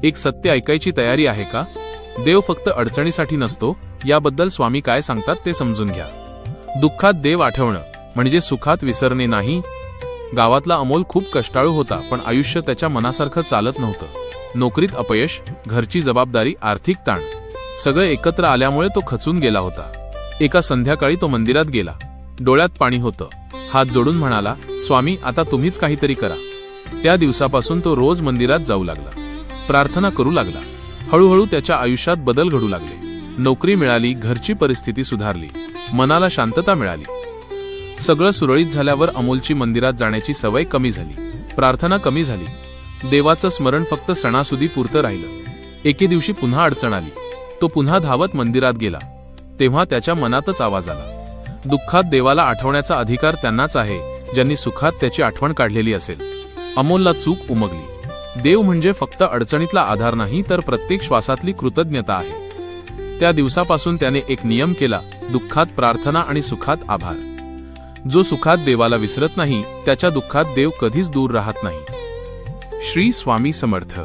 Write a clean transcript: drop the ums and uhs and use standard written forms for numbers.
एक सत्य ऐकायची तयारी आहे का? देव फक्त अडचणीसाठी नसतो, याबद्दल स्वामी काय सांगतात ते समजून घ्या. दुःखात देव आठवणं म्हणजे सुखात विसरणे नाही. गावातला अमोल खूप कष्टाळू होता, पण आयुष्य त्याच्या मनासारखं चालत नव्हतं. नोकरीत अपयश, घरची जबाबदारी, आर्थिक ताण सगळं एकत्र आल्यामुळे तो खचून गेला होता. एका संध्याकाळी तो मंदिरात गेला. डोळ्यात पाणी होतं. हात जोडून म्हणाला, स्वामी आता तुम्हीच काहीतरी करा. त्या दिवसापासून तो रोज मंदिरात जाऊ लागला, प्रार्थना करू लागला. हळूहळू त्याच्या आयुष्यात बदल घडू लागले. नोकरी मिळाली, घरची परिस्थिती सुधारली, मनाला शांतता मिळाली. सगळं सुरळीत झाल्यावर अमोलची मंदिरात जाण्याची सवय कमी झाली, प्रार्थना कमी झाली. देवाचं स्मरण फक्त सणासुदी पुरतं राहिलं. एके दिवशी पुन्हा अडचण आली. तो पुन्हा धावत मंदिरात गेला. तेव्हा त्याच्या मनातच आवाज आला, दुःखात देवाला आठवण्याचा अधिकार त्यांनाच आहे ज्यांनी सुखात त्याची आठवण काढलेली असेल. अमोलला चूक उमगली. देव म्हणजे फक्त अडचणीतला आधार नाही, तर प्रत्येक श्वासातली कृतज्ञता आहे. त्या दिवसापासून त्याने एक नियम केला, दुःखात प्रार्थना आणि सुखात आभार. जो सुखात देवाला विसरत नाही, त्याच्या दुःखात देव कधीच दूर राहत नाही. श्री स्वामी समर्थ.